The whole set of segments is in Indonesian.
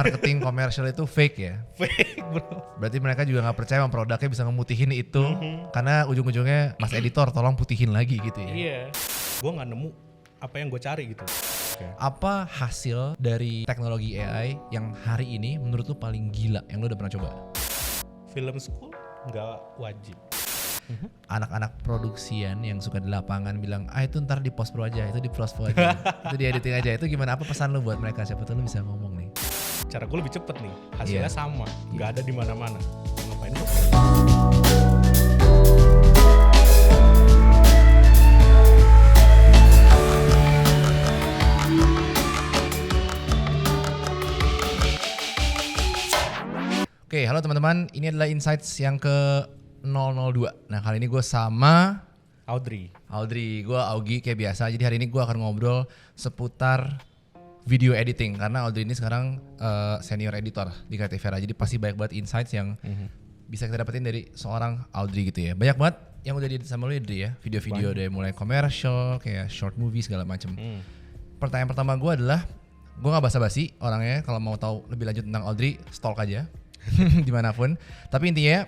marketing komersial itu fake ya? Fake bro. Berarti mereka juga gak percaya sama produknya bisa ngemutihin itu. Karena ujung-ujungnya mas editor tolong putihin lagi gitu ya. Iya. Gue gak nemu apa yang gue cari gitu. Apa hasil dari teknologi AI yang hari ini menurut lu paling gila yang lu udah pernah coba? Film school gak wajib. Anak-anak produksian yang suka di lapangan bilang, itu ntar di post pro aja, itu di post pro aja, itu di editing aja. Itu gimana, apa pesan lu buat mereka? Siapa tuh lu bisa ngomong nih. Cara gue lebih cepet nih, hasilnya sama, gak ada di mana-mana. Ngapain gue? Oke, halo teman-teman, ini adalah Insights yang ke 002. Nah kali ini gue sama Audrey, gue Augie kayak biasa. Jadi hari ini gue akan ngobrol seputar video editing karena Audrey ini sekarang senior editor di Creative Era. Jadi pasti banyak banget insights yang bisa kita dapetin dari seorang Audrey gitu ya. Banyak banget yang udah di sama lu Audrey ya, video-video dari mulai komersial kayak short movie segala macem. Pertanyaan pertama gue adalah, gue nggak basa-basi orangnya. Kalau mau tahu lebih lanjut tentang Audrey, stalk aja dimanapun. Tapi intinya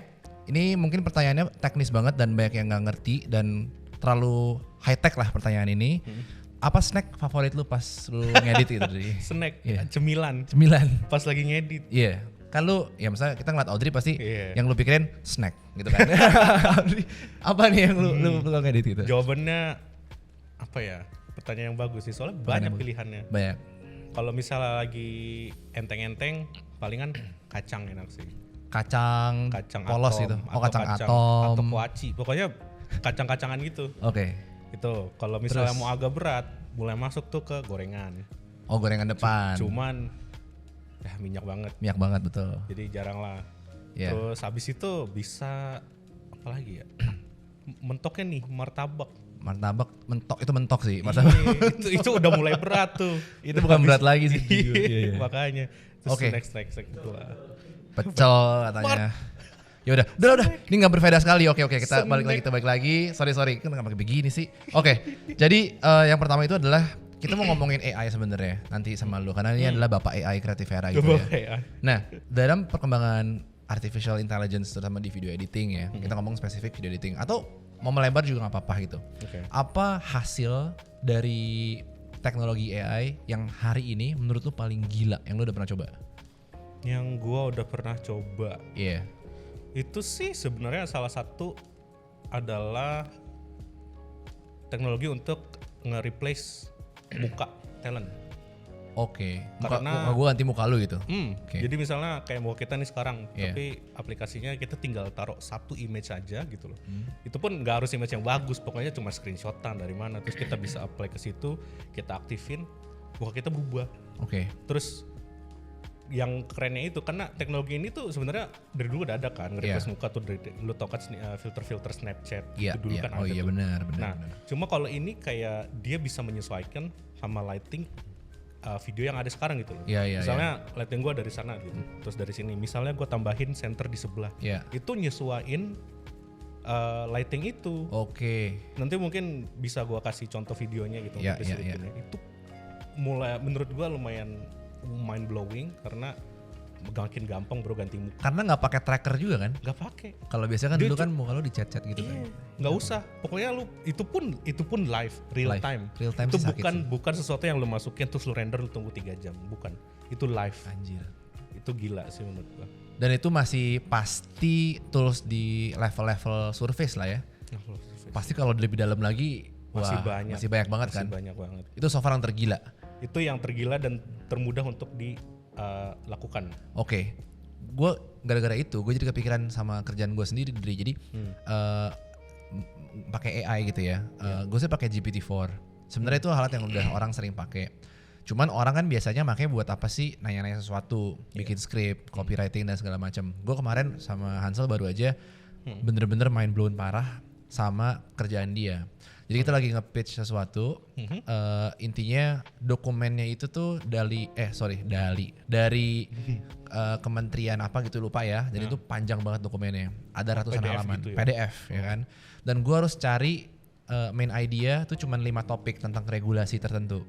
ini mungkin pertanyaannya teknis banget dan banyak yang nggak ngerti dan terlalu high tech lah pertanyaan ini. Apa snack favorit lu pas lu ngedit gitu? snack, Yeah. cemilan, pas lagi ngedit. Iya. Kan lu, ya misalnya kita ngeliat Audrey pasti yang lu pikirin snack gitu kan. Apa nih yang lu ngedit gitu? Jawabannya apa ya? Pertanyaan yang bagus sih, soalnya banyak pilihannya. Banyak. Kalau misalnya lagi enteng-enteng, palingan kacang enak sih. Kacang polos atom, itu. Oh, atau kacang atom. atau kuaci. Pokoknya kacang-kacangan gitu. Oke. Itu kalau misalnya mau agak berat, mulai masuk tuh ke gorengan. Oh, gorengan depan. Cuman minyak banget. Minyak banget, betul. Jadi jarang lah. Yeah. Terus habis itu bisa apa lagi ya? Mentoknya nih martabak. Martabak mentok sih. Martabak. itu udah mulai berat tuh. Itu bukan berat lagi sih. Iya. Makanya. Terus Oke. next gitu lah. Pecel katanya. Ya udah. Ini nggak berbeda sekali. Oke, kita balik lagi. Sorry. Kan nggak pakai begini sih. Oke. Jadi yang pertama itu adalah kita mau ngomongin AI sebenarnya nanti sama lu karena ini adalah bapak AI Creative Era gitu ya. Nah, dalam perkembangan artificial intelligence terutama di video editing ya. Kita ngomong spesifik video editing atau mau melebar juga nggak apa-apa gitu. Apa hasil dari teknologi AI yang hari ini menurut lu paling gila yang lu udah pernah coba? Yang gua udah pernah coba. Iya. Itu sih sebenarnya salah satu adalah teknologi untuk nge-replace muka talent. Oke. Karena gue ganti muka lu gitu. Jadi misalnya kayak muka kita nih sekarang, tapi aplikasinya kita tinggal taruh satu image aja gitu loh. Itu pun nggak harus image yang bagus, pokoknya cuma screenshotan dari mana. Terus kita bisa apply ke situ, kita aktifin, muka kita berubah. Oke. Terus yang kerennya itu karena teknologi ini tuh sebenarnya dari dulu udah ada kan, nge-replace muka tuh dari lu tau kan filter Snapchat itu dulu kan ada. Oh iya benar. Nah, cuma kalau ini kayak dia bisa menyesuaikan sama lighting video yang ada sekarang gitu loh. Misalnya lighting gua dari sana gitu, terus dari sini misalnya gua tambahin center di sebelah. Itu nyesuaiin lighting itu. Oke. Nanti mungkin bisa gua kasih contoh videonya gitu. Itu mulai menurut gua lumayan mind blowing karena makin gampang bro ganti muka. Karena nggak pakai tracker juga kan? Nggak pakai. Kalau biasanya kan dulu kan muka lu dicet-cet gitu kan? Nggak usah. Pokoknya lu itu pun live, real time. Itu bukan sesuatu yang lu masukin terus lu render lu tunggu 3 jam. Bukan. Itu live. Anjir. Itu gila sih menurut gua. Dan itu masih pasti tools di level-level surface lah ya. Pasti kalau lebih dalam lagi masih banyak banget kan? Banyak banget. Itu so far yang tergila. Itu yang tergila dan termudah untuk dilakukan. Oke. Gue gara-gara itu gue jadi kepikiran sama kerjaan gue sendiri. Jadi pakai AI gitu ya. Gue sih pakai GPT-4. Sebenarnya itu alat yang udah orang sering pakai. Cuman orang kan biasanya makanya buat apa sih, nanya-nanya sesuatu, bikin script, copywriting dan segala macam. Gue kemarin sama Hansel baru aja bener-bener mind blown parah sama kerjaan dia. Jadi kita lagi nge-pitch sesuatu, intinya dokumennya itu tuh dari kementerian apa gitu lupa ya. Dan itu panjang banget dokumennya, ada ratusan PDF halaman, gitu ya? PDF ya kan. Dan gue harus cari main idea tuh cuman 5 topik tentang regulasi tertentu.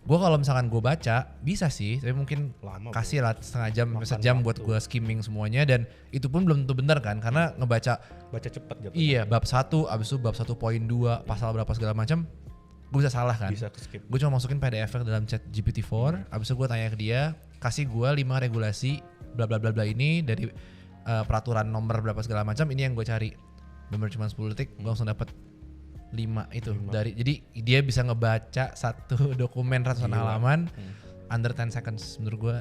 Gue kalau misalkan gue baca bisa sih, tapi mungkin lama, kasih lah setengah jam, sejam buat gue skimming semuanya, dan itu pun belum tentu benar kan, karena baca cepet jatuh. Iya, bab 1, abis itu bab 1.2, pasal berapa segala macam, gue bisa salah kan. Bisa skip. Gue cuma masukin PDF ke dalam chat GPT-4, abis itu gue tanya ke dia, kasih gue 5 regulasi bla bla bla bla ini dari peraturan nomor berapa segala macam, ini yang gue cari. Bener cuma 10 detik, gue langsung dapet 5 itu. Dari, jadi dia bisa ngebaca satu dokumen ratusan halaman under 10 seconds. Menurut gue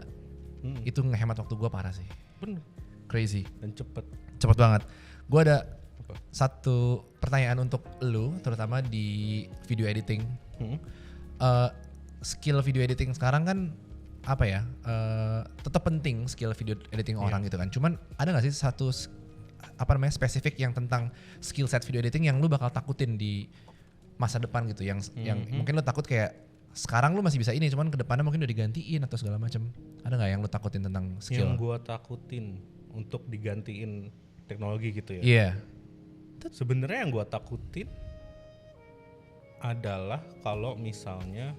itu ngehemat waktu gue parah sih. Bener. Crazy. Dan cepet banget. Gue ada satu pertanyaan untuk lu, terutama di video editing. Skill video editing sekarang kan apa ya, tetap penting skill video editing orang gitu kan. Cuman ada gak sih satu spesifik yang tentang skill set video editing yang lu bakal takutin di masa depan gitu, yang mungkin lu takut kayak sekarang lu masih bisa ini, cuman kedepannya mungkin udah digantiin atau segala macam. Ada nggak yang lu takutin tentang skill? Yang gua takutin untuk digantiin teknologi gitu ya? Iya. Sebenarnya yang gua takutin adalah kalau misalnya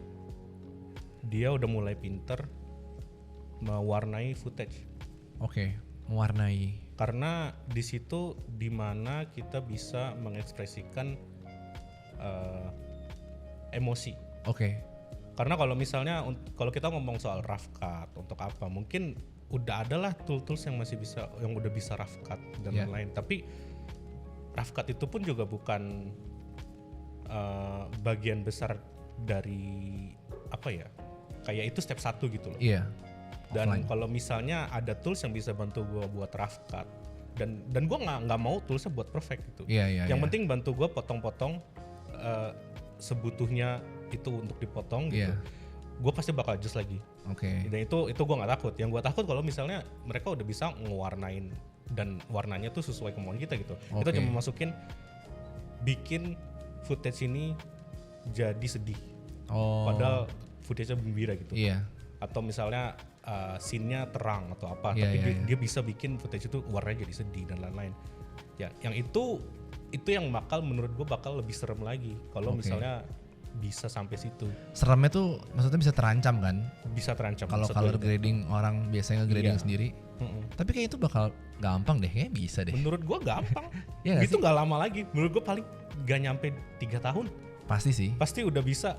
dia udah mulai pinter mewarnai footage. Oke, mewarnai. Karena di situ dimana kita bisa mengekspresikan emosi. Oke. Karena kalau misalnya kalau kita ngomong soal rough cut untuk apa, mungkin udah ada lah tools yang masih bisa, yang udah bisa rough cut dan lain-lain. Tapi rough cut itu pun juga bukan bagian besar dari apa ya? Kayak itu step 1 gitu loh. Iya. Dan kalau misalnya ada tools yang bisa bantu gue buat rough cut, dan gue nggak mau toolsnya buat perfect gitu. Yang penting bantu gue potong-potong sebutuhnya itu untuk dipotong gitu. Gue pasti bakal adjust lagi. Dan itu gue nggak takut. Yang gue takut kalau misalnya mereka udah bisa ngewarnain dan warnanya tuh sesuai kemauan kita gitu. Kita cuma masukin bikin footage ini jadi sedih. Padahal footage-nya gembira gitu. Atau misalnya scene-nya terang atau apa, tapi dia bisa bikin footage itu warnanya jadi sedih dan lain-lain. Ya, yang itu yang menurut gue bakal lebih serem lagi kalau misalnya bisa sampai situ. Seremnya tuh maksudnya bisa terancam kan? Bisa terancam. Kalau color grading orang biasanya grading sendiri. Tapi kayak itu bakal gampang deh, kayaknya bisa deh. Menurut gue gampang. Itu nggak lama lagi. Menurut gue paling nggak nyampe 3 tahun. Pasti sih. Pasti udah bisa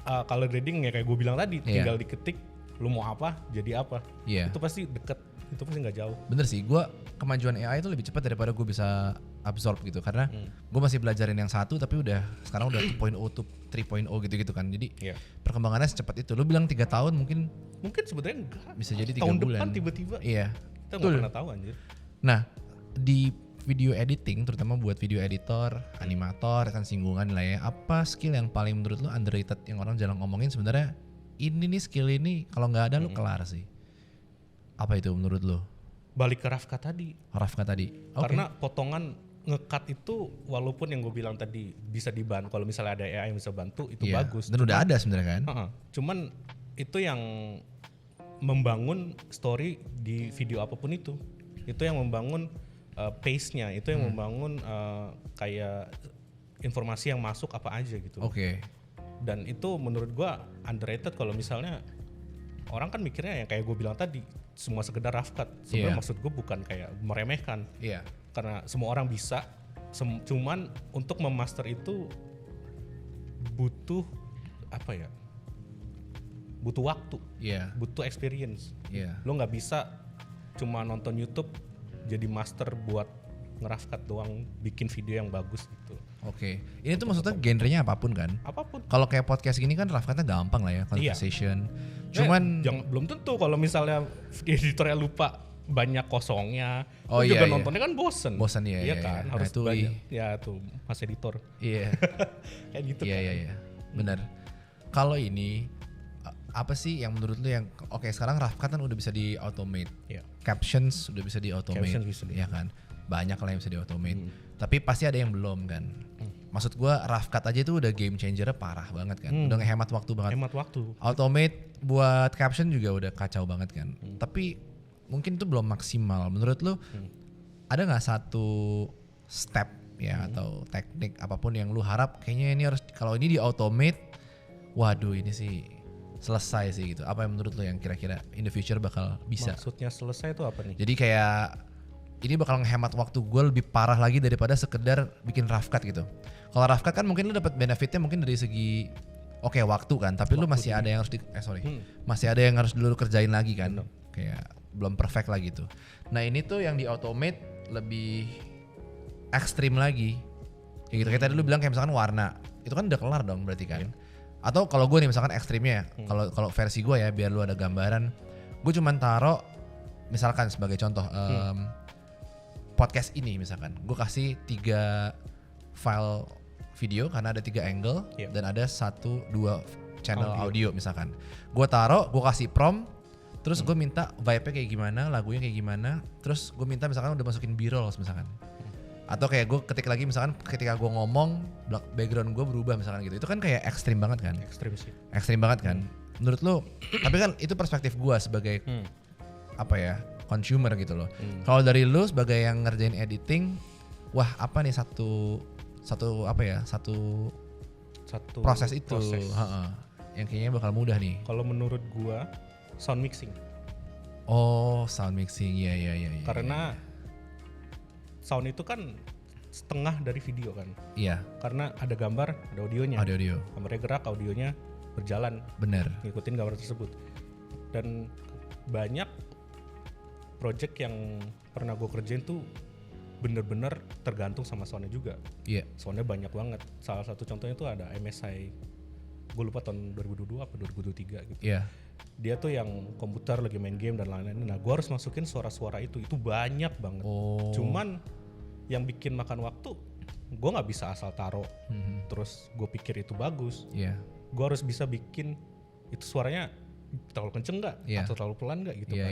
color grading ya kayak gue bilang tadi, tinggal diketik lu mau apa jadi apa. Itu pasti deket. Itu pasti nggak jauh. Bener sih, gue kemajuan AI itu lebih cepat daripada gue bisa absorb gitu, karena gue masih belajarin yang 1 tapi sekarang udah 2.0 to 3.0 gitu-gitu kan. Jadi perkembangannya secepat itu. Lu bilang 3 tahun mungkin sebenarnya enggak. Bisa jadi 3 tahun bulan. Tahun depan tiba-tiba. Kita nggak pernah tahu anjir. Nah, di video editing, terutama buat video editor, animator, kan singgungan lah ya. Apa skill yang paling menurut lu underrated yang orang jarang ngomongin sebenarnya? Ini nih skill ini kalau nggak ada lu kelar sih. Apa itu menurut lo? Balik ke rough cut tadi. Karena potongan nge-cut itu walaupun yang gue bilang tadi bisa dibantu, kalau misalnya ada AI yang bisa bantu itu bagus. Dan udah ada sebenarnya kan. Cuman itu yang membangun story di video apapun itu yang membangun pace-nya, itu yang membangun kayak informasi yang masuk apa aja gitu. Dan itu menurut gue underrated. Kalau misalnya orang kan mikirnya yang kayak gue bilang tadi semua sekedar rough cut. Sebenarnya maksud gue bukan kayak meremehkan. Karena semua orang bisa. Cuman untuk memaster itu butuh apa ya? Butuh waktu. Butuh experience. Lo nggak bisa cuma nonton YouTube jadi master buat nge-rough cut doang, bikin video yang bagus gitu. Ini tuh maksudnya genrenya apapun kan? Apapun. Kalau kayak podcast gini kan rough cutnya gampang lah ya, conversation. Cuman belum tentu kalau misalnya editornya lupa banyak kosongnya. Juga nontonnya kan bosen. Iya kan, harus itu banyak. Ya tuh mas editor. Kayak gitu kan. Iya. Benar. Kalau ini apa sih yang menurut lu yang sekarang rough cut kan udah bisa di automate. Captions udah bisa di automate. Ya kan? Banyak lah yang bisa di-automate. Tapi pasti ada yang belum kan. Maksud gue rough cut aja itu udah game changer parah banget kan. Udah ngehemat waktu banget. Automate buat caption juga udah kacau banget kan. Tapi mungkin itu belum maksimal. Menurut lu ada gak satu step ya atau teknik apapun yang lu harap kayaknya ini harus, kalau ini di-automate, waduh ini sih selesai sih gitu. Apa yang menurut lo yang kira-kira in the future bakal bisa? Maksudnya selesai itu apa nih? Jadi kayak ini bakal ngehemat waktu gue lebih parah lagi daripada sekedar bikin rough cut gitu. Kalau rough cut kan mungkin lu dapat benefitnya mungkin dari segi waktu kan, tapi lu masih ada yang harus masih ada yang harus dulu kerjain lagi kan. Kayak belum perfect lah gitu. Nah, ini tuh yang di automate lebih ekstrim lagi. Kayak gitu. Kayak tadi lu bilang kayak misalkan warna. Itu kan udah kelar dong berarti kan. Atau kalau gue nih misalkan ekstrimnya, kalau versi gue ya biar lu ada gambaran, gue cuman taruh misalkan sebagai contoh podcast ini misalkan, gue kasih 3 file video karena ada 3 angle dan ada 1-2 channel audio misalkan. Gue taruh, gue kasih prompt, terus gue minta vibe-nya kayak gimana, lagunya kayak gimana, terus gue minta misalkan udah masukin B-rolls misalkan. Atau kayak gue ketik lagi misalkan ketika gue ngomong background gue berubah misalkan gitu. Itu kan kayak ekstrim banget kan? Ekstrim sih. Ekstrim banget kan? Menurut lu, tapi kan itu perspektif gue sebagai consumer gitu loh. Kalau dari lu sebagai yang ngerjain editing, wah apa nih satu proses itu yang kayaknya bakal mudah nih. Kalau menurut gua sound mixing. Oh, sound mixing. Iya. Karena sound itu kan setengah dari video kan. Iya. Karena ada gambar, ada audionya. Audio. Gambarnya gerak, audionya berjalan. Bener. Ngikutin gambar tersebut. Dan banyak project yang pernah gue kerjain tuh bener-bener tergantung sama soundnya juga. Iya. Soundnya banyak banget. Salah satu contohnya tuh ada MSI, gue lupa tahun 2022 apa 2023 gitu. Iya. Dia tuh yang komputer lagi main game dan lain-lain. Nah gue harus masukin suara-suara itu banyak banget. Cuman yang bikin makan waktu, gue nggak bisa asal taruh. Terus gue pikir itu bagus. Iya. Gue harus bisa bikin itu suaranya terlalu kenceng nggak atau terlalu pelan nggak gitu kan.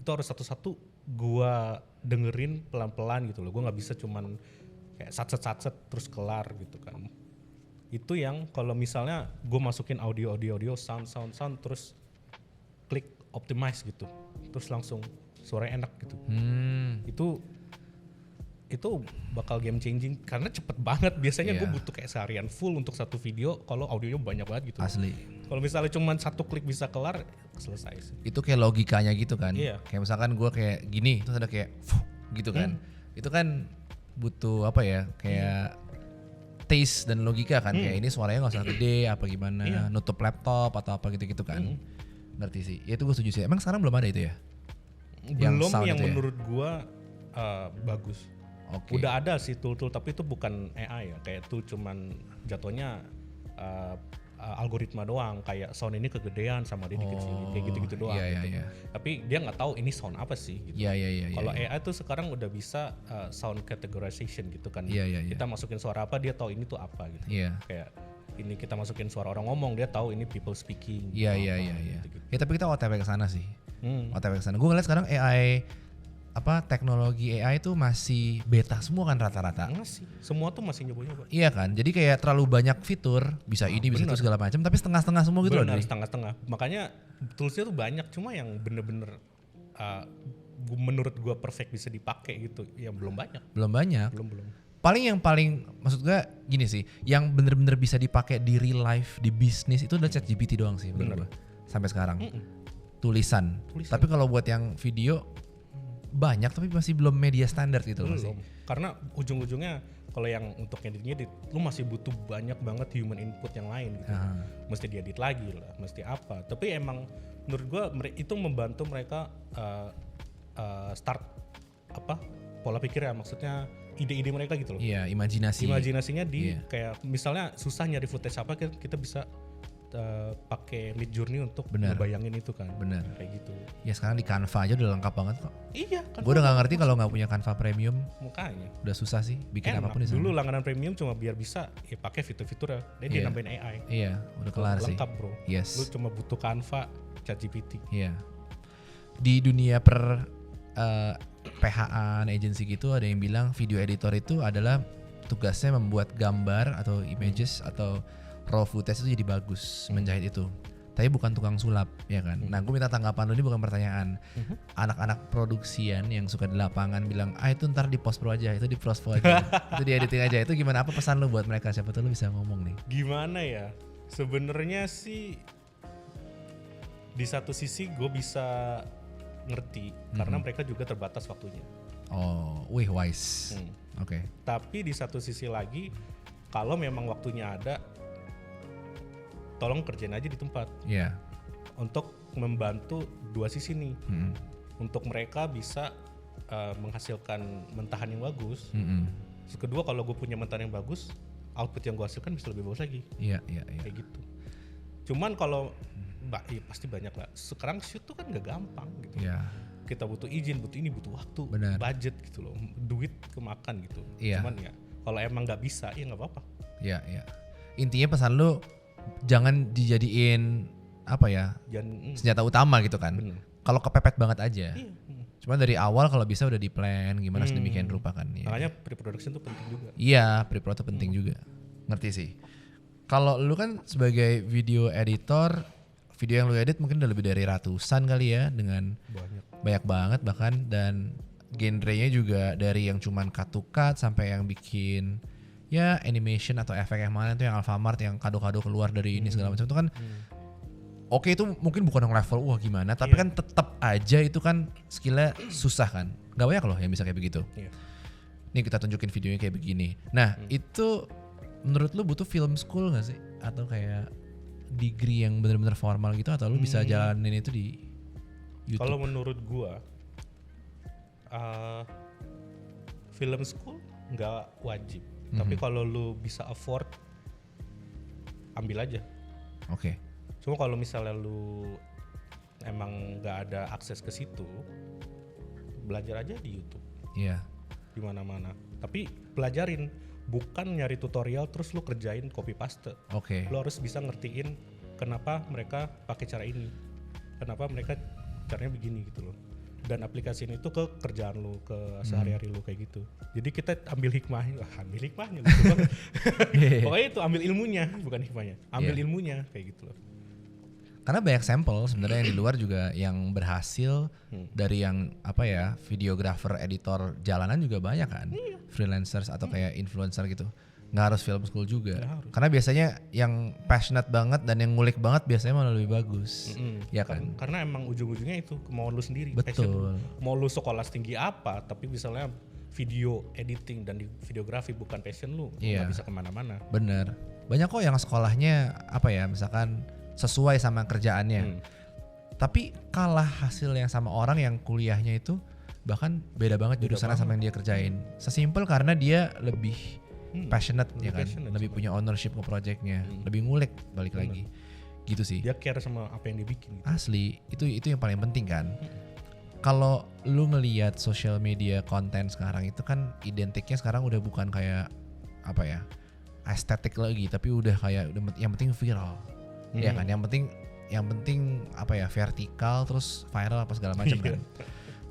Itu harus satu-satu gua dengerin pelan-pelan gitu loh. Gua nggak bisa cuman kayak satset terus kelar gitu kan. Itu yang kalau misalnya gua masukin audio sound terus klik optimize gitu, terus langsung suaranya enak gitu. Itu bakal game changing karena cepet banget. Biasanya gue butuh kayak seharian full untuk satu video kalau audionya banyak banget gitu. Asli. Kalau misalnya cuma satu klik bisa kelar, selesai sih. Itu kayak logikanya gitu kan. Iya. Kayak misalkan gue kayak gini terus ada kayak gitu kan. Itu kan butuh kayak taste dan logika kan. Kayak ini suaranya gak usah gede apa gimana, nutup laptop atau apa gitu-gitu kan. Ngerti sih. Ya itu gue setuju sih. Emang sekarang belum ada itu ya? Belum yang menurut gue bagus. Okay. Udah ada sih tool-tool tapi itu bukan AI ya, kayak tool cuman jatuhnya algoritma doang, kayak sound ini kegedean sama dia dikit sini, kayak gitu-gitu doang. Gitu. Tapi dia nggak tahu ini sound apa sih. Gitu. Kalau AI tuh sekarang udah bisa sound categorization gitu kan. Kita masukin suara apa dia tahu ini tuh apa gitu. Kayak ini kita masukin suara orang ngomong dia tahu ini people speaking. Iya. Gitu. Ya tapi kita OTW ke sana sih. OTW ke sana. Gue ngeliat sekarang AI teknologi AI itu masih beta semua kan rata-rata. Masih. Semua tuh masih nyoba-nyoba. Iya kan? Jadi kayak terlalu banyak fitur, bisa ini, bisa itu segala macam, tapi setengah-setengah semua gitu loh. Benar, setengah-setengah. Makanya toolsnya tuh banyak, cuma yang bener-bener menurut gua perfect bisa dipakai gitu, ya belum banyak. Belum banyak. Belum. Paling maksud gua gini sih, yang bener-bener bisa dipakai di real life, di bisnis itu udah ChatGPT doang sih menurut gua. Sampai sekarang. Tulisan. Tapi kalau buat yang video banyak tapi masih belum media standar gitu loh masih. Karena ujung-ujungnya kalau yang untuk ngedit lu masih butuh banyak banget human input yang lain gitu. Mesti diedit lagi lah, mesti apa. Tapi emang menurut gua itu membantu mereka start pola pikir ya, maksudnya ide-ide mereka gitu loh. Iya, imajinasinya kayak misalnya susah nyari footage apa, kita bisa pakai Midjourney untuk ngebayangin itu kan. Bener. Kayak gitu. Ya sekarang di Canva aja udah lengkap banget kok. Iya. Gue udah gak ngerti kalau gak punya Canva Premium. Makanya. Udah susah sih bikin apapun di sana. Dulu langganan Premium cuma biar bisa ya pakai fitur-fitur ya. Dia nambahin AI. Iya, udah kelar sih. Lengkap bro. Yes. Lu cuma butuh Canva, ChatGPT. Iya. Di dunia PH-an, agency gitu ada yang bilang video editor itu adalah tugasnya membuat gambar atau images atau raw footage itu jadi bagus, menjahit itu. Tapi bukan tukang sulap, ya kan? Nah, gue minta tanggapan lu, ini bukan pertanyaan. Anak-anak produksian yang suka di lapangan bilang, itu ntar di post pro aja, itu di post pro aja, itu di editing aja. Itu gimana? Apa pesan lu buat mereka? Siapa tuh lu bisa ngomong nih? Gimana ya? Sebenarnya sih Di satu sisi gue bisa ngerti karena mereka juga terbatas waktunya. Oh, wise. Oke. Tapi di satu sisi lagi, kalau memang waktunya ada, tolong kerjain aja di tempat. Iya. Untuk membantu dua sisi nih. Untuk mereka bisa menghasilkan mentahan yang bagus. Terus kedua, kalau gue punya mentahan yang bagus, output yang gue hasilkan bisa lebih bagus lagi. Iya. Kayak gitu. Cuman kalau pasti banyak lah. Sekarang shoot tuh kan gak gampang gitu. Iya. Kita butuh izin, butuh ini, butuh waktu, budget gitu loh, duit kemakan gitu. Iya. Cuman ya kalau emang nggak bisa ya nggak apa-apa. Iya. Intinya pesan lu jangan dijadiin apa ya senjata utama gitu kan. Kalau kepepet banget aja. Iya. Cuma dari awal kalau bisa udah di plan gimana sedemikian rupa kan. Ya. Makanya pre-production tuh penting juga. Iya, pre-production penting juga. Ngerti sih. Kalau lu kan sebagai video editor, video yang lu edit mungkin udah lebih dari ratusan kali ya, dengan banyak banget bahkan, dan genrenya juga dari yang cuman cut to cut sampai yang bikin ya animation atau efek yang mana tuh yang Alfamart yang kado-kado keluar dari ini segala macam itu kan. Oke, itu mungkin bukan yang level wah gimana, tapi kan tetap aja itu kan skillnya susah kan. Gak banyak loh yang bisa kayak begitu. Nih kita tunjukin videonya kayak begini. Nah itu menurut lu butuh film school gak sih? Atau kayak degree yang benar-benar formal gitu, atau lu bisa jalanin itu di YouTube? Kalau menurut gua film school nggak wajib, tapi kalau lu bisa afford, ambil aja. Oke. Cuma kalau misalnya lu emang nggak ada akses ke situ, belajar aja di YouTube. Iya. Di mana-mana. Tapi pelajarin. Bukan nyari tutorial terus lu kerjain copy paste. Oke. Lu harus bisa ngertiin kenapa mereka pakai cara ini, kenapa mereka caranya begini gitu loh. Dan aplikasiin itu ke kerjaan lu, ke sehari-hari lu kayak gitu. Jadi kita ambil hikmahnya, gitu banget. Pokoknya itu ambil ilmunya, bukan hikmahnya. Ambil ilmunya kayak gitu loh. Karena banyak sampel sebenarnya yang di luar juga yang berhasil dari yang apa ya, videographer, editor jalanan juga banyak kan, freelancers atau kayak influencer gitu. Nggak harus film school juga. Karena biasanya yang passionate banget dan yang ngulik banget biasanya malah lebih bagus. Ya kan? Karena emang ujung-ujungnya itu kemauan lu sendiri. Betul. Mau lu sekolah setinggi apa, tapi misalnya video editing dan videografi bukan passion lu, nggak bisa kemana-mana. Bener. Banyak kok yang sekolahnya apa ya, misalkan sesuai sama kerjaannya. Tapi kalah hasil yang sama orang yang kuliahnya itu bahkan beda banget jurusannya sama yang dia kerjain. Sesimpel karena dia lebih passionate ya kan, lebih punya ownership ke projectnya, lebih ngulik balik lagi. Gitu sih. Dia care sama apa yang dia bikin. Gitu. Asli, itu yang paling penting kan. Kalau lu ngelihat social media konten sekarang itu kan identiknya sekarang udah bukan kayak apa ya, estetik lagi, tapi udah kayak yang penting viral. Ya kan, yang penting apa ya, vertikal terus viral apa segala macam kan.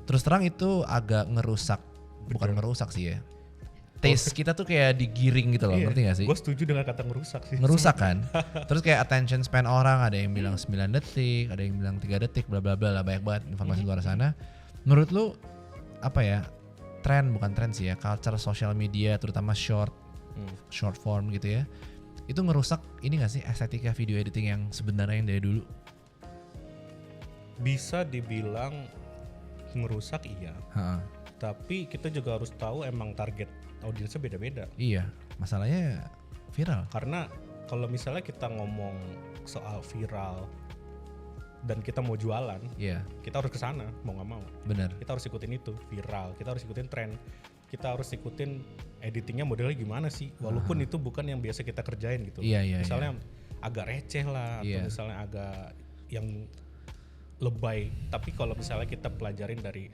Terus terang itu agak ngerusak, bukan ngerusak sih ya. Taste kita tuh kayak digiring gitu loh, ngerti gak sih? Gue setuju dengan kata ngerusak sih. Ngerusak kan? Terus kayak attention span orang, ada yang bilang 9 detik, ada yang bilang 3 detik, bla bla bla lah, banyak banget informasi luar sana. Menurut lu apa ya, bukan tren sih ya, culture social media terutama short form gitu ya, itu ngerusak ini gak sih estetika video editing yang sebenarnya yang dari dulu? Bisa dibilang ngerusak iya. Tapi kita juga harus tahu emang target audiensnya beda-beda. Iya, masalahnya viral. Karena kalau misalnya kita ngomong soal viral dan kita mau jualan, kita harus ke sana mau nggak mau. Benar. Kita harus ikutin itu viral, kita harus ikutin tren, kita harus ikutin editingnya modelnya gimana sih, walaupun itu bukan yang biasa kita kerjain gitu. Misalnya agak receh lah, atau misalnya agak yang lebay. Tapi kalau misalnya kita pelajarin dari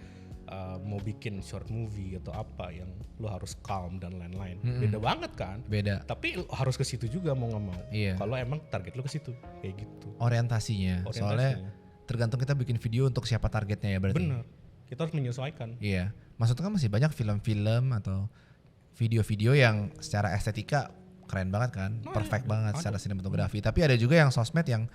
mau bikin short movie atau apa yang lo harus calm dan lain-lain, beda banget kan? Beda. Tapi harus ke situ juga mau nggak mau. Kalau emang target lo ke situ, kayak gitu. Orientasinya. Soalnya tergantung kita bikin video untuk siapa targetnya ya berarti. Bener. Kita harus menyesuaikan. Iya. Maksudnya kan masih banyak film-film atau video-video yang secara estetika keren banget kan, perfect banget secara sinematografi. Tapi ada juga yang sosmed yang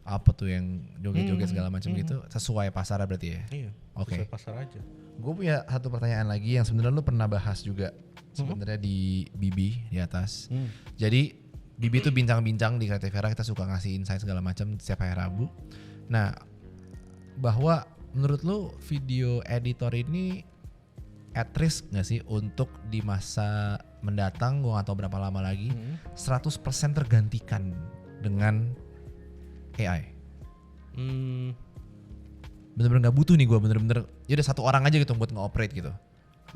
apa tuh yang joget-joget segala macam gitu, sesuai pasar berarti ya. Iya. Oke. Sesuai pasar aja. Gue punya satu pertanyaan lagi yang sebenarnya lu pernah bahas juga sebenarnya di Bibi di atas. Jadi Bibi tuh bincang-bincang di Creative Era, kita suka ngasih insight segala macam setiap hari Rabu. Nah, bahwa menurut lu video editor ini at risk gak sih untuk di masa mendatang, gue gak tahu berapa lama lagi, 100% tergantikan dengan AI? Bener-bener gak butuh nih gue, bener-bener ya udah satu orang aja gitu buat nge-operate gitu.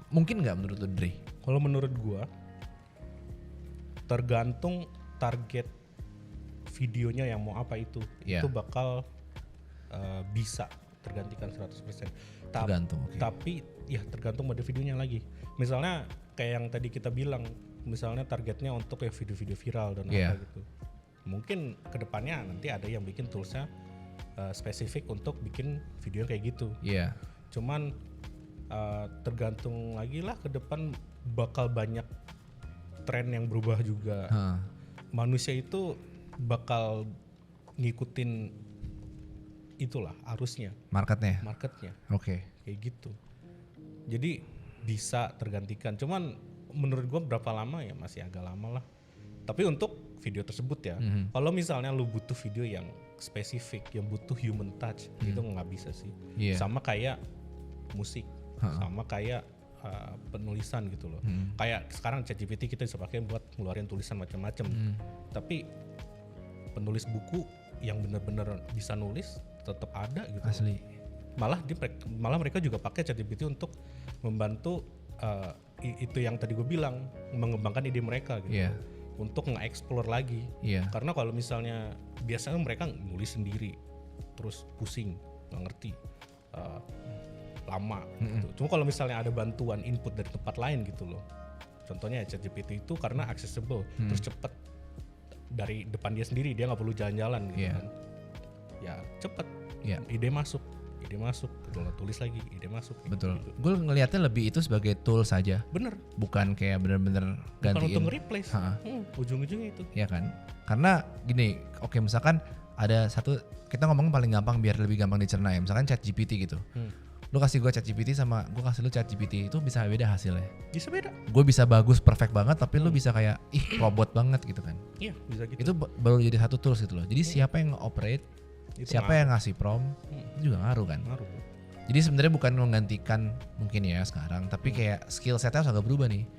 Mungkin gak menurut lu, Dre? Kalau menurut gue tergantung target videonya yang mau apa itu. Itu bakal bisa tergantikan 100%. Tergantung, Tapi ya tergantung pada videonya lagi. Misalnya kayak yang tadi kita bilang, misalnya targetnya untuk ya video-video viral dan apa gitu. Mungkin kedepannya nanti ada yang bikin toolsnya spesifik untuk bikin video kayak gitu. Cuman tergantung lagi lah, ke depan bakal banyak tren yang berubah juga. Manusia itu bakal ngikutin itulah arusnya, marketnya. Kayak gitu. Jadi bisa tergantikan. Cuman menurut gua berapa lama ya, masih agak lama lah. Tapi untuk video tersebut ya, kalau misalnya lu butuh video yang spesifik, yang butuh human touch, itu nggak bisa sih. Sama kayak musik, sama kayak penulisan gitu loh. Kayak sekarang ChatGPT kita bisa pakai buat ngeluarin tulisan macam-macam. Tapi penulis buku yang benar-benar bisa nulis tetap ada gitu. Asli. Malah mereka juga pakai ChatGPT untuk membantu itu yang tadi gue bilang, mengembangkan ide mereka gitu. Untuk nge-explore lagi. Karena kalau misalnya biasanya mereka nulis sendiri terus pusing, nggak ngerti, lama gitu. Cuma kalau misalnya ada bantuan input dari tempat lain gitu loh. Contohnya ChatGPT itu karena accessible, terus cepet dari depan dia sendiri, dia nggak perlu jalan-jalan gitu kan. Ya cepet, ide masuk gitu loh, tulis lagi, ide masuk. Betul. Gitu. Gue ngelihatnya lebih itu sebagai tool saja. Bener. Bukan kayak bener-bener gantiin. Bukan untuk nge-replace. Ujung-ujungnya itu. Iya kan? Karena gini, oke misalkan ada satu, kita ngomong paling gampang biar lebih gampang dicerna ya. Misalkan ChatGPT gitu. Lu kasih gue ChatGPT sama gue kasih lu ChatGPT, itu bisa beda hasilnya. Bisa beda. Gue bisa bagus, perfect banget, tapi lu bisa kayak robot banget gitu kan. Iya, bisa gitu. Itu baru jadi satu tools gitu loh. Jadi siapa yang nge-operate, siapa yang ngasih prompt, itu juga ngaruh kan. Jadi sebenarnya bukan menggantikan mungkin ya sekarang, tapi kayak skill setnya harus agak berubah nih.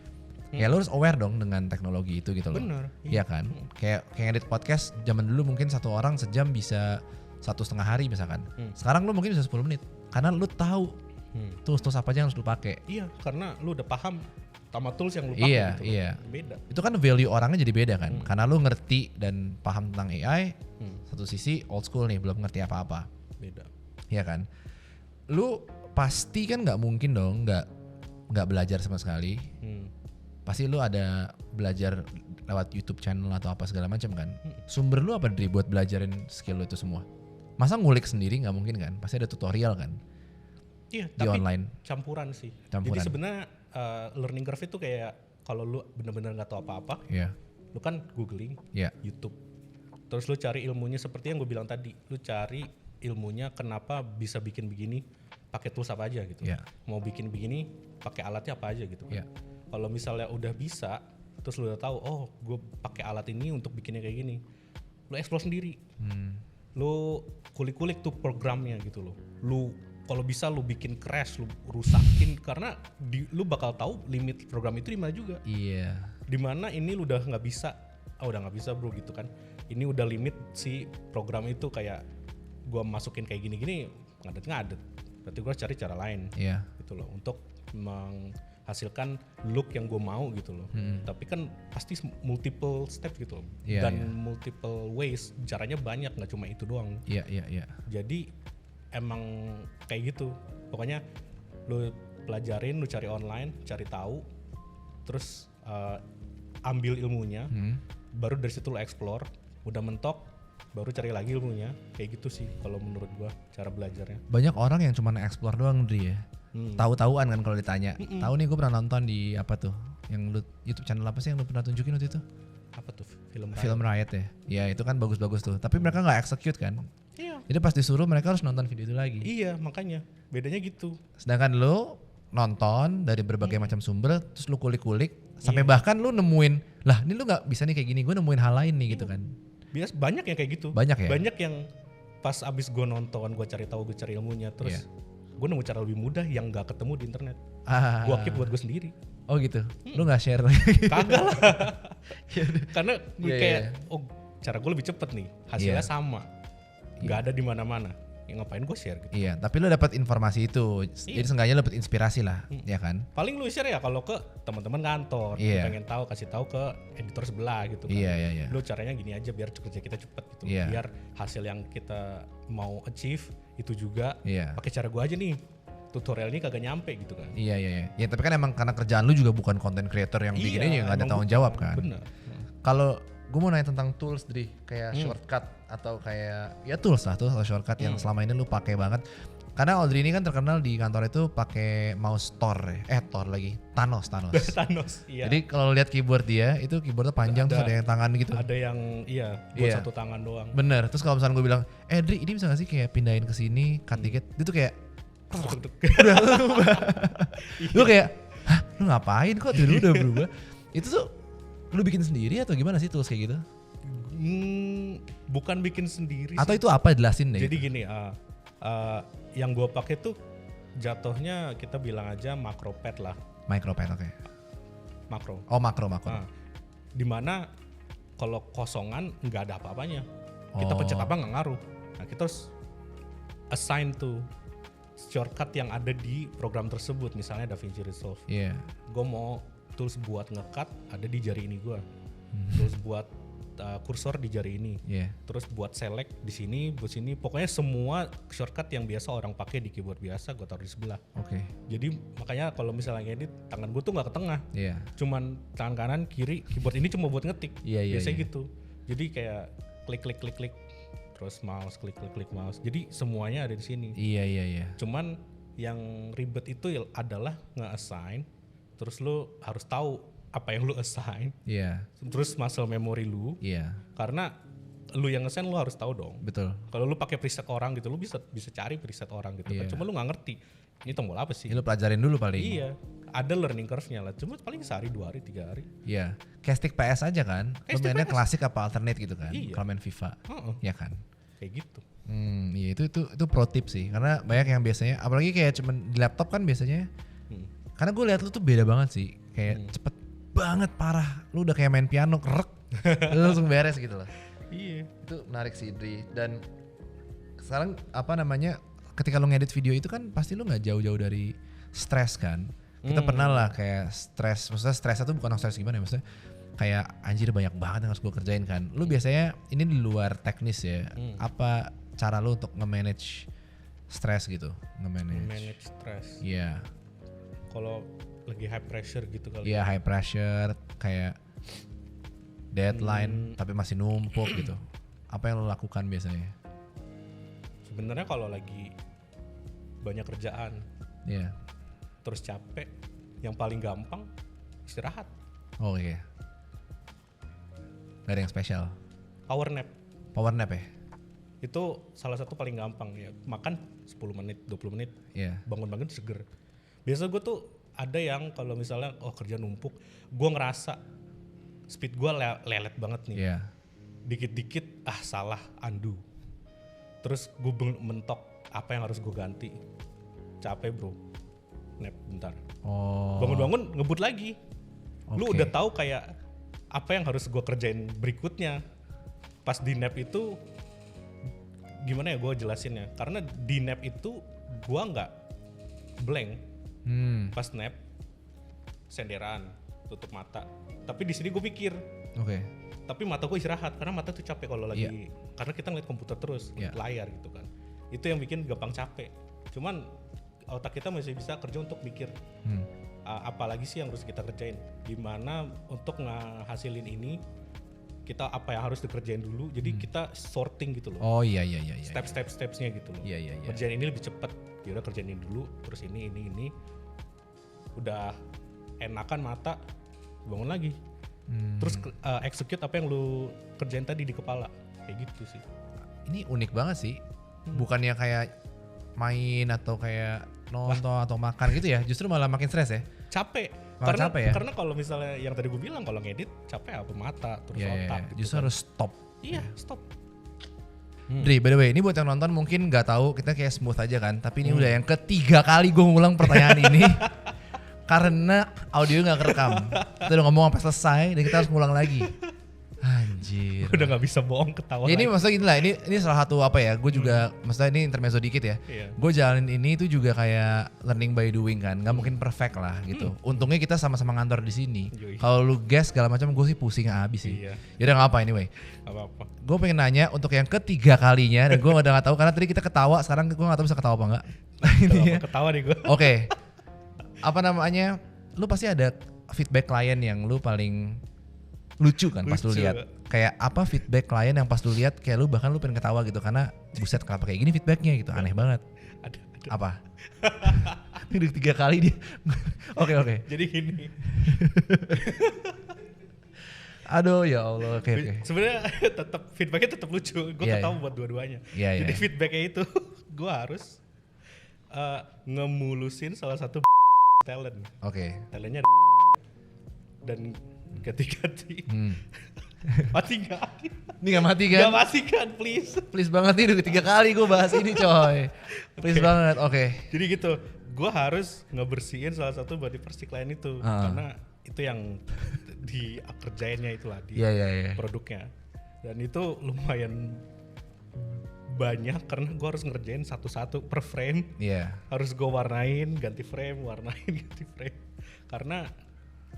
Ya lu harus aware dong dengan teknologi itu gitu loh. Bener. Iya kan. Kayak edit podcast zaman dulu mungkin satu orang sejam bisa 1,5 hari misalkan. Sekarang lu mungkin bisa 10 menit. Karena lu tahu tools apa aja yang harus lu pakai. Iya, karena lu udah paham sama tools yang lu pakai gitu. Iya. Beda. Itu kan value orangnya jadi beda kan. Karena lu ngerti dan paham tentang AI. Satu sisi old school nih, belum ngerti apa-apa. Beda. Iya kan. Lu pasti kan nggak mungkin dong nggak belajar sama sekali. Pasti lu ada belajar lewat YouTube channel atau apa segala macam kan. Sumber lu apa Dri buat belajarin skill lu itu semua? Masa ngulik sendiri nggak mungkin kan? Pasti ada tutorial kan? Iya, di tapi online. Campuran sih. Jadi sebenarnya learning curve itu kayak kalau lu benar-benar nggak tahu apa-apa, lu kan googling, YouTube. Terus lu cari ilmunya seperti yang gue bilang tadi. Lu cari ilmunya kenapa bisa bikin begini, pakai tools apa aja gitu. Mau bikin begini, pakai alatnya apa aja gitu. Kalau misalnya udah bisa, terus lu udah tahu, oh gue pakai alat ini untuk bikinnya kayak gini, lu explore sendiri. Lu kulik-kulik tuh programnya gitu loh. Lu kalau bisa lu bikin crash, lu rusakin karena lu bakal tahu limit program itu di mana juga. Di mana ini lu udah nggak bisa, udah nggak bisa bro gitu kan. Ini udah limit si program itu, kayak gua masukin kayak gini-gini ngadet-ngadet. Berarti gua cari cara lain. Gitu loh untuk menghasilkan look yang gue mau gitu loh. Tapi kan pasti multiple step gitu loh. Dan multiple ways, caranya banyak, nggak cuma itu doang. Jadi emang kayak gitu. Pokoknya lu pelajarin, lu cari online, cari tahu, terus ambil ilmunya, baru dari situ lu explore, udah mentok, baru cari lagi ilmunya. Kayak gitu sih kalau menurut gua cara belajarnya. Banyak orang yang cuma explore doang Dri ya. Tahu-tahuan kan kalau ditanya. Tahu nih gue pernah nonton di apa tuh? Yang lu YouTube channel apa sih yang lu pernah tunjukin waktu itu? Apa tuh? Film Riot ya. Ya itu kan bagus-bagus tuh. Tapi mereka nggak execute kan? Jadi pas disuruh mereka harus nonton video itu lagi. Iya, makanya bedanya gitu. Sedangkan lu nonton dari berbagai macam sumber, terus lu kulik-kulik, sampai bahkan lu nemuin, lah ini lu nggak bisa nih kayak gini, gue nemuin hal lain nih gitu kan. Biasa banyak yang kayak gitu. Banyak ya? Banyak yang pas abis gue nonton, gue cari tahu, gue cari ilmunya, terus gue nemu cara lebih mudah yang nggak ketemu di internet. Gue keep buat gue sendiri. Oh gitu. Lu nggak share? Kagak lah. Karena gue oh cara gue lebih cepet nih, hasilnya sama, nggak ada di mana-mana. Ya ngapain gue share gitu. Iya, tapi lu dapat informasi itu, jadi seenggaknya dapat inspirasi lah, ya kan? Paling lu share ya kalau ke teman-teman kantor, pengen tahu, kasih tahu ke editor sebelah gitu kan. Iya. Lu caranya gini aja biar kerja kita cepet gitu, biar hasil yang kita mau achieve itu juga pakai cara gue aja nih. Tutorial ini kagak nyampe gitu kan. Iya. Ya tapi kan emang karena kerjaan lu juga bukan content creator yang bikinnya nggak ada tanggung jawab kan. Bener. Kalau gue mau nanya tentang tools, Dri, kayak shortcut atau kayak ya tools lah tuh atau shortcut yang selama ini lu pakai banget. Karena Audrey ini kan terkenal di kantor itu pakai mouse Thanos. Thanos, iya. Jadi kalau lihat keyboard dia itu keyboardnya panjang, terus ada yang tangan gitu. Ada yang buat satu tangan doang. Bener. Terus kalau misalnya gue bilang, Dri ini bisa gak sih kayak pindahin ke sini, cut dikit, dia tuh kayak udah lu kayak, hah lu ngapain kok tuh udah berubah. Itu tuh lu bikin sendiri atau gimana sih tools kayak gitu? Bukan bikin sendiri atau sih. Itu apa, jelasin deh. Jadi gini, yang gue pakai tuh jatuhnya kita bilang aja Macropad lah. Micropad, oke. Makro. Oh makro. Dimana kalau kosongan nggak ada apa-apanya. Kita pencet apa nggak ngaruh. Nah kita harus assign tuh shortcut yang ada di program tersebut, misalnya DaVinci Resolve. Gue mau tools buat nge-cut ada di jari ini gue, tools buat kursor di jari ini, terus buat select di sini, buat sini, pokoknya semua shortcut yang biasa orang pakai di keyboard biasa gue taruh di sebelah. Jadi makanya kalau misalnya edit, tangan gue tuh nggak ke tengah, cuman tangan kanan kiri, keyboard ini cuma buat ngetik, biasanya gitu. Jadi kayak klik, terus mouse, klik mouse. Jadi semuanya ada di sini. Iya. Cuman yang ribet itu adalah nge-assign, terus lu harus tahu apa yang lu assign. Terus muscle memory lu. Karena lu yang nge-assign lu harus tahu dong. Betul. Kalau lu pakai preset orang gitu, lu bisa cari preset orang gitu kan. Cuma lu nggak ngerti ini tombol apa sih. Lu pelajarin dulu paling. Iya. Ada learning curve-nya lah. Cuma paling sehari, 2 hari, 3 hari. Iya. Kayak stick PS aja kan. Lu mainnya klasik apa alternate gitu kan. Kalau main FIFA. Iya kan. Kayak gitu. Iya itu pro tip sih. Karena banyak yang biasanya, apalagi kayak cuman di laptop kan biasanya. Karena gue lihat lu tuh beda banget sih. Kayak cepet banget, parah. Lu udah kayak main piano, kerek. Lu langsung beres gitu loh. Iya. Itu menarik sih, Dri. Dan sekarang ketika lu ngedit video itu kan pasti lu gak jauh-jauh dari stres kan. Kita pernah lah kayak stres, maksudnya stresnya tuh bukan stres gimana ya, maksudnya kayak anjir banyak banget yang harus gue kerjain kan. Lu biasanya ini di luar teknis ya, apa cara lu untuk nge-manage stres gitu? Nge-manage stres? Iya. Kalau lagi high pressure gitu kali. Iya, high pressure, kayak deadline tapi masih numpuk gitu. Apa yang lu lakukan biasanya? Sebenarnya kalau lagi banyak kerjaan, terus capek, yang paling gampang istirahat. Oh iya. Gak ada yang spesial. Power nap ya? Itu salah satu paling gampang ya. Makan 10 menit, 20 menit, bangun-bangun seger. Biasa gue tuh ada yang kalau misalnya kerja numpuk, gue ngerasa speed gue lelet banget nih. Dikit-dikit salah, undo. Terus gue mentok apa yang harus gue ganti. Capek bro, nap bentar. Bangun-bangun ngebut lagi. Lu udah tahu kayak apa yang harus gue kerjain berikutnya. Pas di nap itu gimana ya gue jelasinnya? Karena di nap itu gue nggak blank. Pas nap senderan, tutup mata. Tapi di sini gue pikir. Tapi mata gue istirahat karena mata tuh capek kalau lagi karena kita ngeliat komputer terus, layar gitu kan. Itu yang bikin gampang capek. Cuman otak kita masih bisa kerja untuk mikir apalagi sih yang harus kita kerjain, gimana untuk ngehasilin ini, kita apa yang harus dikerjain dulu, jadi kita sorting gitu loh. Iya. Step-stepsnya gitu loh. Iya. Kerjain ini lebih cepat, ya udah kerjain ini dulu, terus ini udah enakan mata, bangun lagi. Terus execute apa yang lu kerjain tadi di kepala, kayak gitu sih. Ini unik banget sih, bukannya kayak main atau kayak nonton atau makan gitu ya, justru malah makin stres ya. Capek. Karena kalau misalnya yang tadi gue bilang, kalau ngedit capek apa mata terus otak gitu justru kan harus stop. Iya, stop. Dri, by the way, ini buat yang nonton mungkin nggak tahu, kita kayak smooth aja kan. Tapi ini udah yang ketiga kali gue ngulang pertanyaan ini. Karena audio nggak kerekam. Kita udah ngomong sampai selesai dan kita harus ngulang lagi. Anjir. Udah gak bisa bohong ketawa. Ya ini maksudnya gini lah, ini salah satu apa ya, gue juga, maksudnya ini intermezzo dikit ya. Gue jalanin ini tuh juga kayak learning by doing kan, gak mungkin perfect lah gitu. Untungnya kita sama-sama ngantor di sini. Kalau lu guess segala macam gue sih pusing abis sih. Yaudah gak apa anyway. Apa-apa. Gue pengen nanya untuk yang ketiga kalinya, dan gue udah gak tahu karena tadi kita ketawa, sekarang gue gak tahu bisa ketawa apa enggak. Ketawa nih gue. Oke. Apa namanya, lu pasti ada feedback klien yang lu paling lucu kan pas lu lihat. Kayak apa feedback klien yang pas lu lihat kayak lu bahkan lu pengen ketawa gitu karena buset kenapa kayak gini feedbacknya gitu, aneh banget. Ada. Apa? Ini udah 3 kali dia. Oke. Jadi gini. Aduh ya Allah, oke. Sebenarnya tetap feedbacknya tetap lucu. Gue ketawa buat dua-duanya. Jadi feedbacknya itu gue harus ngemulusin salah satu talent. Oke. Talentnya dan ketika mati gak? Ini gak mati kan? Gak mati kan, please. Please banget nih, udah 3 kali gue bahas ini coy. Please banget, oke. Jadi gitu, gue harus ngebersihin salah satu body parts klien itu. Karena itu yang dikerjainnya itulah di produknya. Dan itu lumayan banyak karena gue harus ngerjain satu-satu per frame. Harus gue warnain, ganti frame, warnain, ganti frame. Karena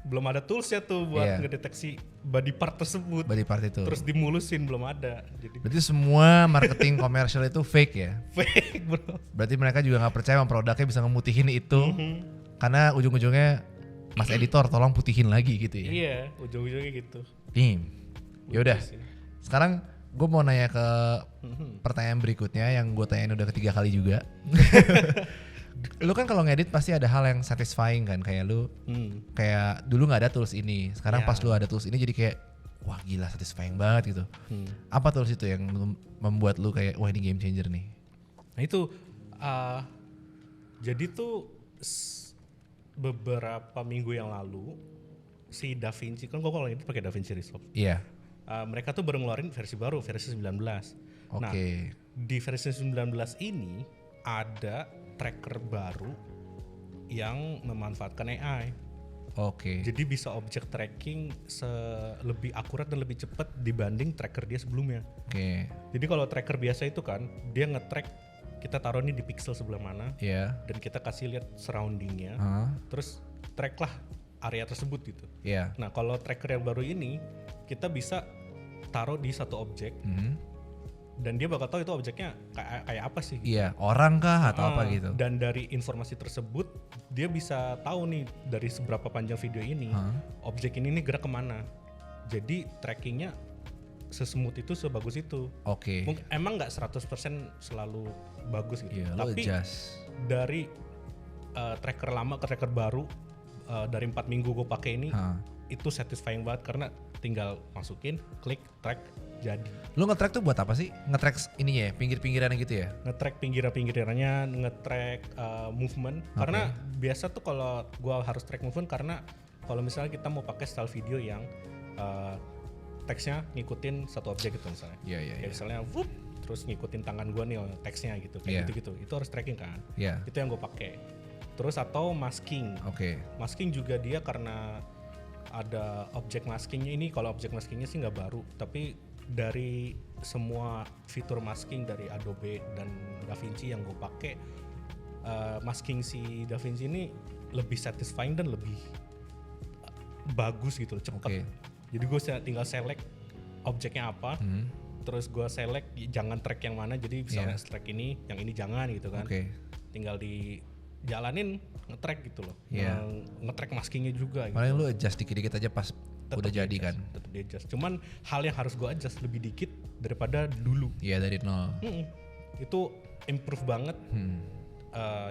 belum ada toolsnya tuh buat ngedeteksi body part tersebut. Body part itu. Terus dimulusin belum ada. Jadi berarti semua marketing komersial itu fake ya? Fake bro. Berarti mereka juga gak percaya sama produknya bisa ngemutihin itu. Karena ujung-ujungnya Mas editor tolong putihin lagi gitu ya? Iya, ujung-ujungnya gitu. Yaudah, sekarang gue mau nanya ke pertanyaan berikutnya yang gue tanyain udah ketiga kali juga. Lu kan kalau ngedit pasti ada hal yang satisfying kan, kayak lu kayak dulu nggak ada tools ini, sekarang pas lu ada tools ini jadi kayak wah gila satisfying banget gitu. Apa tools itu yang membuat lu kayak wah ini game changer nih? Nah itu jadi tuh beberapa minggu yang lalu si DaVinci, kan gue kalau ngedit pakai DaVinci Resolve. Iya. Mereka tuh baru ngeluarin versi baru, versi 19. Nah di versi 19 ini ada tracker baru yang memanfaatkan AI. Jadi bisa object tracking lebih akurat dan lebih cepat dibanding tracker dia sebelumnya. Jadi kalau tracker biasa itu kan dia nge-track kita taruh ini di pixel sebelah mana, dan kita kasih lihat surroundingnya, terus track lah area tersebut gitu. Nah kalau tracker yang baru ini kita bisa taruh di satu objek. Dan dia bakal tahu itu objeknya kayak apa sih gitu. Orang kah atau apa gitu. Dan dari informasi tersebut dia bisa tahu nih dari seberapa panjang video ini objek ini nih gerak kemana. Jadi trackingnya sesmooth itu, sebagus itu. Emang gak 100% selalu bagus gitu. Tapi dari tracker lama ke tracker baru, dari 4 minggu gue pakai ini, itu satisfying banget karena tinggal masukin, klik, track, jadi. Lu nge-track tuh buat apa sih? Nge-track ininya ya, pinggir-pinggirannya gitu ya? Nge-track pinggiran-pinggirannya, nge-track movement. Karena biasa tuh kalau gua harus track movement karena kalau misalnya kita mau pakai style video yang teksnya ngikutin satu objek gitu misalnya. Kayak misalnya whoop, terus ngikutin tangan gua nih teksnya gitu, kayak gitu-gitu. Itu harus tracking kan? Itu yang gua pakai. Terus atau masking. Masking juga dia karena ada objek maskingnya ini. Kalau objek maskingnya sih nggak baru, tapi dari semua fitur masking dari Adobe dan DaVinci yang gue pakai, masking si DaVinci ini lebih satisfying dan lebih bagus gitu, cepat. Jadi gue tinggal select objeknya apa, terus gue select jangan track yang mana, jadi misalnya track ini, yang ini jangan gitu kan. Tinggal dijalanin nge-track gitu loh, nge-track maskingnya juga. Paling lu adjust dikit-dikit aja pas udah jadi kan. Tetap di adjust. Cuman hal yang harus gue adjust lebih dikit daripada dulu. Dari nol. Itu improve banget.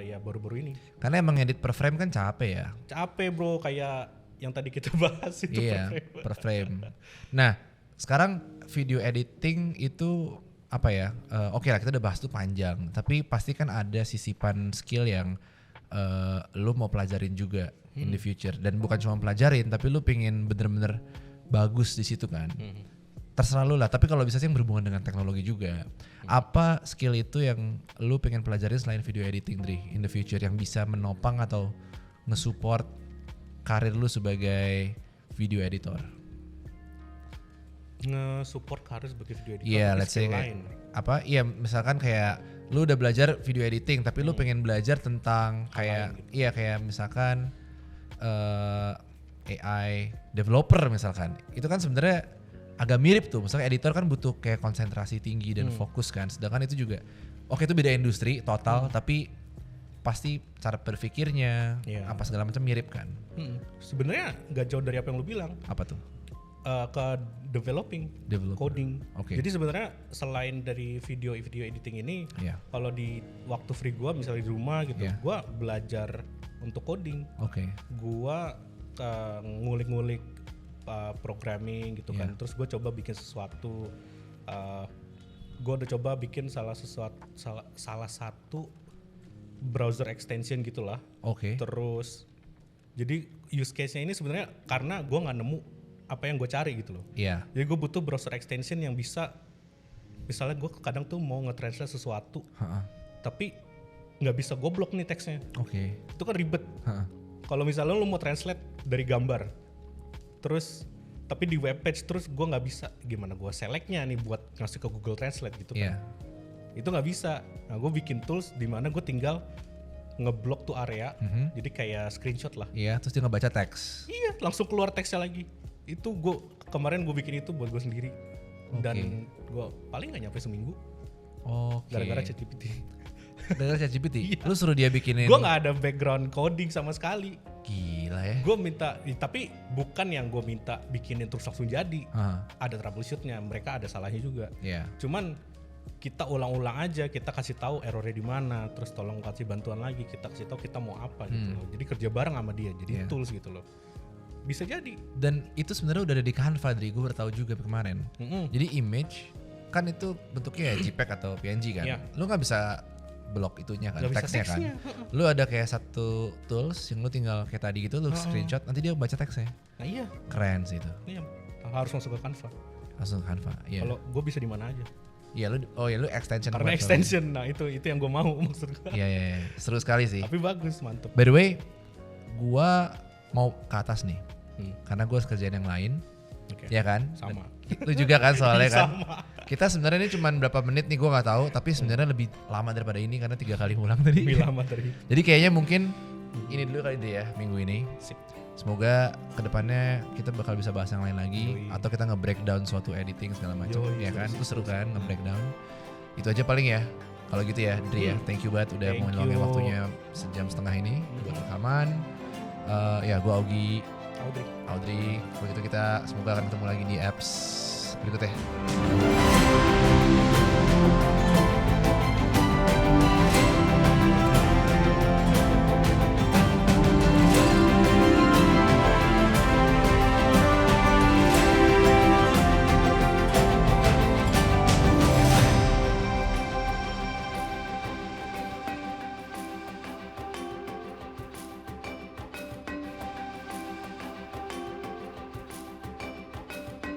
Ya baru-baru ini. Karena emang edit per frame kan capek ya. Capek bro, kayak yang tadi kita bahas itu per frame. Nah sekarang video editing itu apa ya? Oke lah kita udah bahas tuh panjang. Tapi pasti kan ada sisipan skill yang lu mau pelajarin juga in the future, dan bukan cuma pelajarin tapi lu pengen bener-bener bagus di situ kan. terserah lu lah. Tapi kalau bisa sih yang berhubungan dengan teknologi juga. Apa skill itu yang lu pengen pelajarin selain video editing, Dri, in the future yang bisa menopang atau nge-support karir lu sebagai video editor? Nge-support karir sebagai video editor. Iya, let's say iya misalkan kayak lu udah belajar video editing tapi lu pengen belajar tentang kayak gitu. Kayak misalkan AI developer misalkan. Itu kan sebenarnya agak mirip tuh. Misalnya editor kan butuh kayak konsentrasi tinggi dan fokus kan. Sedangkan itu juga itu beda industri total tapi pasti cara berpikirnya apa segala macam mirip kan. Sebenarnya nggak jauh dari apa yang lu bilang. Apa tuh? Ke developer. Coding. Okay. Jadi sebenarnya selain dari video editing ini, kalau di waktu free gua misalnya di rumah gitu, gua belajar untuk coding. Oke. Gua ngulik-ngulik programming gitu kan. Terus gua coba bikin sesuatu. Gua udah coba bikin salah satu browser extension gitulah. Oke. Terus jadi use case-nya ini sebenarnya karena gua nggak nemu apa yang gue cari gitu loh. Iya. Jadi gue butuh browser extension yang bisa, misalnya gue kadang tuh mau nge-translate sesuatu, tapi nggak bisa gue blok nih teksnya. Oke. Itu kan ribet. Kalau misalnya lu mau translate dari gambar, terus tapi di web page terus gue nggak bisa, gimana gue selectnya nih buat ngasih ke Google Translate gitu kan? Itu nggak bisa. Nah gue bikin tools di mana gue tinggal ngeblok tuh area, jadi kayak screenshot lah. Iya, terus dia ngebaca teks. Iya, langsung keluar teksnya lagi. Itu kemarin gue bikin itu buat gue sendiri dan gue paling gak nyampe seminggu. Gara-gara ChatGPT. Gara-gara ChatGPT? Lu suruh dia bikinin? Gue gak ada background coding sama sekali. Gila ya. Gue minta, tapi bukan yang gue minta bikinin terus langsung jadi. Ada troubleshootnya, mereka ada salahnya juga. Cuman kita ulang-ulang aja, kita kasih tahu errornya di mana, terus tolong kasih bantuan lagi, kita kasih tahu kita mau apa gitu loh. Jadi kerja bareng sama dia, jadi tools gitu loh. Bisa jadi. Dan itu sebenarnya udah ada di Canva, Dri. Gue baru tahu juga kemarin. Jadi image kan itu bentuknya JPEG atau PNG kan. Lu nggak bisa blok itunya kan, teksnya kan. Lu ada kayak satu tools yang lu tinggal kayak tadi gitu, lu screenshot, nanti dia baca teksnya. Nah iya. Keren sih itu. Iya. Harus masuk ke Canva. Langsung Canva. Iya. Kalau gue bisa di mana aja. Iya lu extension. Karena extension, nah itu yang gue mau maksud gue. Iya. Seru sekali sih. Tapi bagus, mantep. By the way, gue mau ke atas nih. Karena gue harus kerjaan yang lain. Ya kan? Sama. Lu juga kan soalnya kan. Sama. Kita sebenarnya ini cuma berapa menit nih gue nggak tahu, tapi sebenarnya lebih lama daripada ini karena 3 kali ulang tadi. Lebih lama tadi. Jadi kayaknya mungkin ini dulu kali deh ya minggu ini. Sip. Semoga kedepannya kita bakal bisa bahas yang lain lagi. Atau kita nge-breakdown suatu editing segala macam. Ya kan? Itu seru kan nge-breakdown. Itu aja paling ya. Kalau gitu ya Dri ya. Thank you banget udah mau ngeluangin waktunya 1,5 jam ini buat rekaman. Ya gue Audrey. Kalau gitu kita semoga akan ketemu lagi di apps berikutnya.